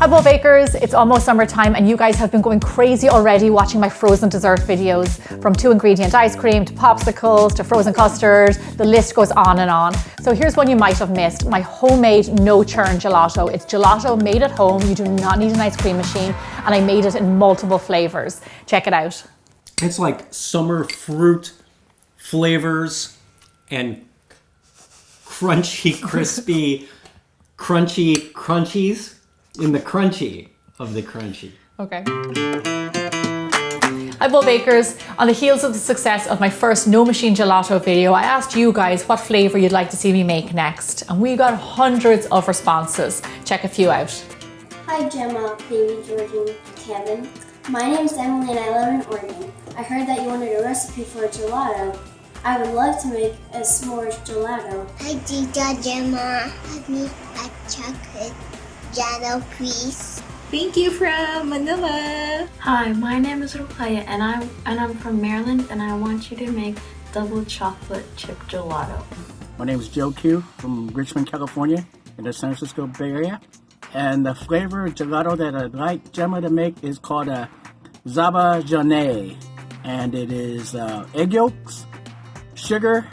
Hello bakers, it's almost summertime and you guys have been going crazy already watching my frozen dessert videos. From 2-ingredient ice cream to popsicles to frozen custard, the list goes on and on. So here's one you might have missed, my homemade no-churn gelato. It's gelato made at home, you do not need an ice cream machine, and I made it in multiple flavors. Check it out. It's like summer fruit flavors and crunchy, crispy, crunchy crunchies. In the crunchy of the crunchy. Okay. Hi Bull Bakers. On the heels of the success of my first no machine gelato video, I asked you guys what flavor you'd like to see me make next. And we got hundreds of responses. Check a few out. Hi Gemma, Baby, George, and Kevin. My name is Emily and I live in Oregon. I heard that you wanted a recipe for a gelato. I would love to make a s'mores gelato. Hi Tita Gemma. I need a chocolate gelato, please. Thank you from Manila. Hi, my name is Rukaya and I'm from Maryland and I want you to make double chocolate chip gelato. My name is Joe Q from Richmond, California in the San Francisco Bay Area. And the flavor gelato that I'd like Gemma to make is called a Zaba Jane. And it is egg yolks, sugar,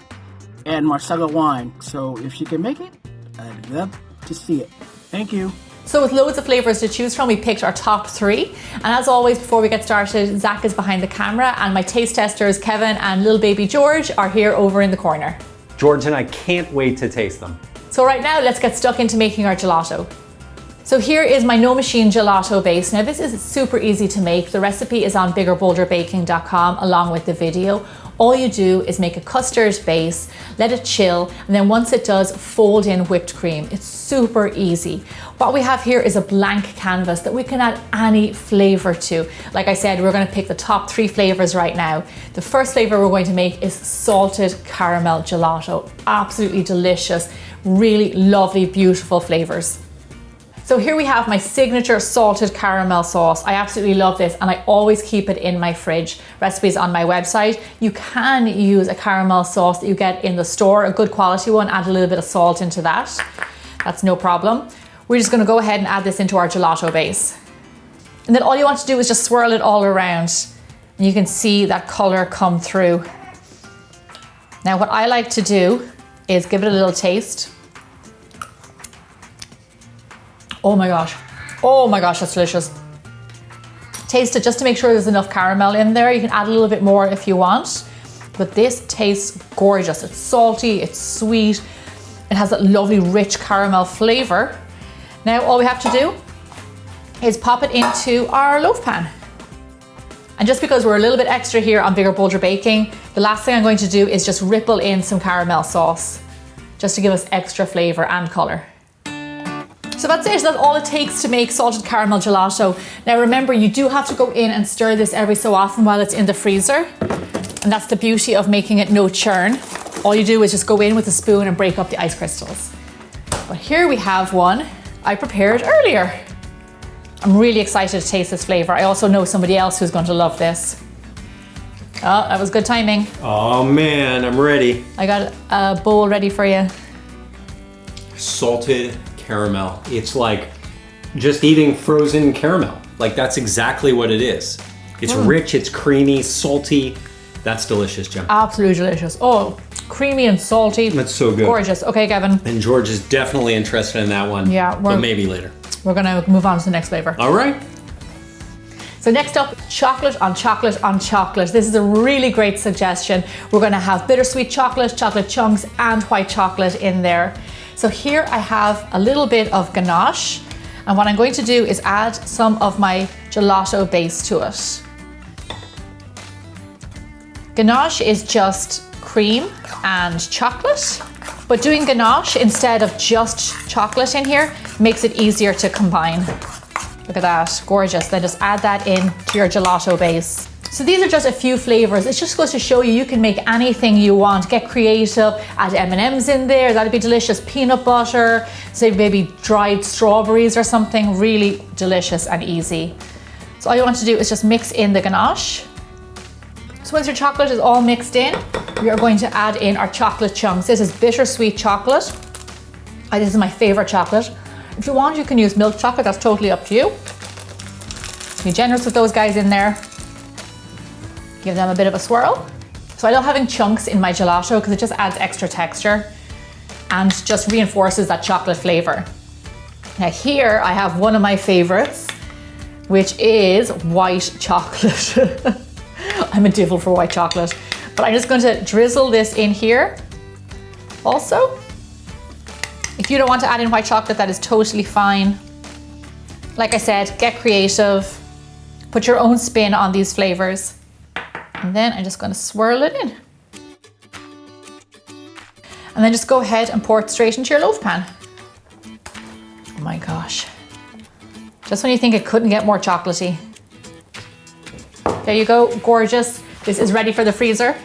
and Marsala wine. So if she can make it, I'd love to see it. Thank you. So with loads of flavors to choose from, we picked our top 3. And as always, before we get started, Zach is behind the camera and my taste testers, Kevin and little baby George, are here over in the corner. George and I can't wait to taste them. So right now, let's get stuck into making our gelato. So here is my no machine gelato base. Now this is super easy to make. The recipe is on biggerbolderbaking.com along with the video. All you do is make a custard base, let it chill, and then once it does, fold in whipped cream. It's super easy. What we have here is a blank canvas that we can add any flavor to. Like I said, we're gonna pick the top 3 flavors right now. The first flavor we're going to make is salted caramel gelato. Absolutely delicious, really lovely, beautiful flavors. So here we have my signature salted caramel sauce. I absolutely love this and I always keep it in my fridge. Recipes on my website. You can use a caramel sauce that you get in the store, a good quality one, add a little bit of salt into that. That's no problem. We're just gonna go ahead and add this into our gelato base. And then all you want to do is just swirl it all around. And you can see that color come through. Now what I like to do is give it a little taste. Oh my gosh, that's delicious. Taste it just to make sure there's enough caramel in there. You can add a little bit more if you want, but this tastes gorgeous. It's salty, it's sweet. It has that lovely rich caramel flavor. Now all we have to do is pop it into our loaf pan. And just because we're a little bit extra here on Bigger Bolder Baking, the last thing I'm going to do is just ripple in some caramel sauce, just to give us extra flavor and color. So that's it, that's all it takes to make salted caramel gelato. Now remember, you do have to go in and stir this every so often while it's in the freezer. And that's the beauty of making it no churn. All you do is just go in with a spoon and break up the ice crystals. But here we have one I prepared earlier. I'm really excited to taste this flavor. I also know somebody else who's going to love this. Oh, that was good timing. Oh man, I'm ready. I got a bowl ready for you. Salted caramel. It's like just eating frozen caramel. Like that's exactly what it is. It's rich, it's creamy, salty. That's delicious, Jim. Absolutely delicious. Oh, creamy and salty. That's so good. Gorgeous. Okay, Kevin. And George is definitely interested in that one. Yeah, but maybe later. We're gonna move on to the next flavor. All right. So next up, chocolate on chocolate on chocolate. This is a really great suggestion. We're gonna have bittersweet chocolate, chocolate chunks, and white chocolate in there. So here I have a little bit of ganache, and what I'm going to do is add some of my gelato base to it. Ganache is just cream and chocolate, but doing ganache instead of just chocolate in here makes it easier to combine. Look at that, gorgeous. Then just add that in to your gelato base. So these are just a few flavors. It just goes to show you, you can make anything you want. Get creative, add M&Ms in there. That'd be delicious. Peanut butter, say maybe dried strawberries or something. Really delicious and easy. So all you want to do is just mix in the ganache. So once your chocolate is all mixed in, we are going to add in our chocolate chunks. This is bittersweet chocolate. This is my favorite chocolate. If you want, you can use milk chocolate. That's totally up to you. Be generous with those guys in there. Give them a bit of a swirl. So I love having chunks in my gelato because it just adds extra texture and just reinforces that chocolate flavor. Now here I have one of my favorites, which is white chocolate. I'm a devil for white chocolate, but I'm just going to drizzle this in here also. If you don't want to add in white chocolate, that is totally fine. Like I said, get creative, put your own spin on these flavors. And then I'm just going to swirl it in. And then just go ahead and pour it straight into your loaf pan. Oh my gosh. Just when you think it couldn't get more chocolatey. There you go, gorgeous. This is ready for the freezer.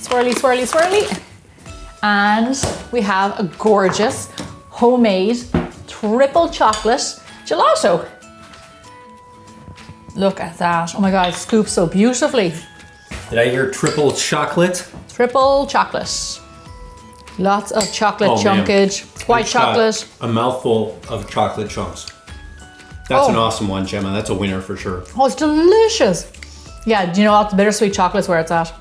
Swirly, swirly, swirly. And we have a gorgeous homemade triple chocolate gelato. Look at that. Oh my God, it scoops so beautifully. Did I hear triple chocolate? Triple chocolate. Lots of chocolate chunkage. White chocolate. A mouthful of chocolate chunks. That's an awesome one, Gemma. That's a winner for sure. Oh, it's delicious. Yeah, do you know what? The bittersweet chocolate's where it's at.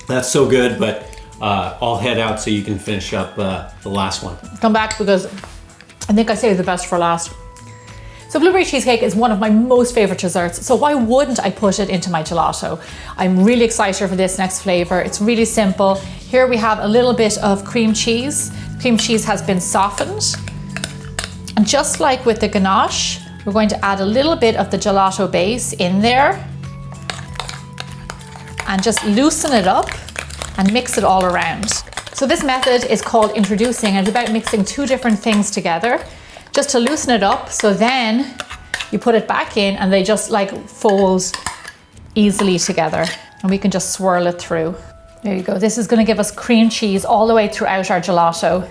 That's so good, but I'll head out so you can finish up the last one. Come back because I think I saved the best for last. So blueberry cheesecake is one of my most favorite desserts, so why wouldn't I put it into my gelato? I'm really excited for this next flavor. It's really simple. Here we have a little bit of cream cheese. Cream cheese has been softened. And just like with the ganache, we're going to add a little bit of the gelato base in there and just loosen it up and mix it all around. So this method is called introducing, and it's about mixing two different things together just to loosen it up, so then you put it back in and they just like fold easily together, and we can just swirl it through. There you go. This is going to give us cream cheese all the way throughout our gelato.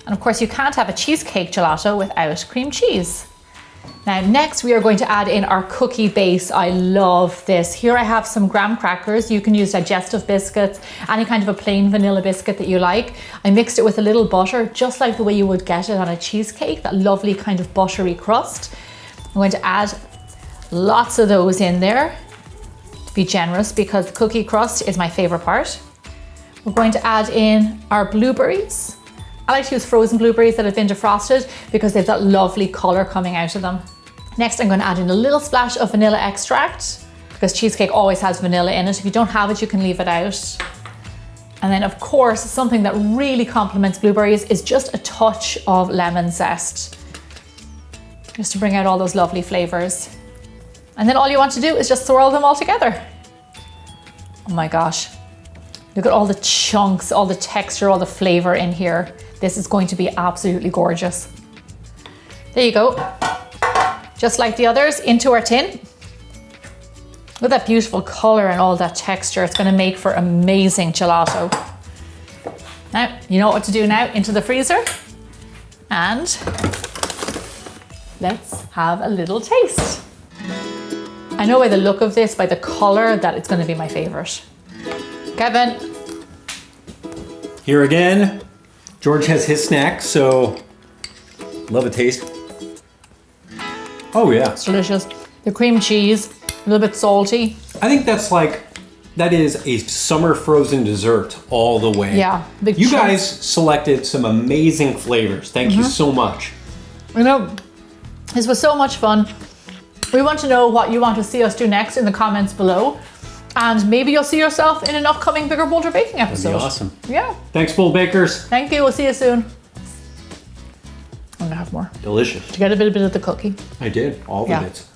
And of course you can't have a cheesecake gelato without cream cheese. Now next we are going to add in our cookie base. I love this. Here I have some graham crackers. You can use digestive biscuits, any kind of a plain vanilla biscuit that you like. I mixed it with a little butter, just like the way you would get it on a cheesecake, that lovely kind of buttery crust. I'm going to add lots of those in there to be generous because the cookie crust is my favorite part. We're going to add in our blueberries. I like to use frozen blueberries that have been defrosted because they've that lovely color coming out of them. Next, I'm going to add in a little splash of vanilla extract because cheesecake always has vanilla in it. If you don't have it, you can leave it out. And then of course, something that really complements blueberries is just a touch of lemon zest, just to bring out all those lovely flavors. And then all you want to do is just swirl them all together. Oh my gosh. Look at all the chunks, all the texture, all the flavor in here. This is going to be absolutely gorgeous. There you go. Just like the others, into our tin. Look at that beautiful color and all that texture. It's going to make for amazing gelato. Now, you know what to do now. Into the freezer. And let's have a little taste. I know by the look of this, by the color, that it's going to be my favorite. Kevin. Here again, George has his snack, so love a taste. Oh yeah. It's delicious. The cream cheese, a little bit salty. I think that is a summer frozen dessert all the way. Yeah. You guys selected some amazing flavors. Thank you so much. You know, this was so much fun. We want to know what you want to see us do next in the comments below. And maybe you'll see yourself in an upcoming Bigger Bolder Baking episode. That'd be awesome. Yeah. Thanks, Bowl Bakers. Thank you. We'll see you soon. I'm gonna have more. Delicious. Did you get a bit of the cookie? I did, all the bits.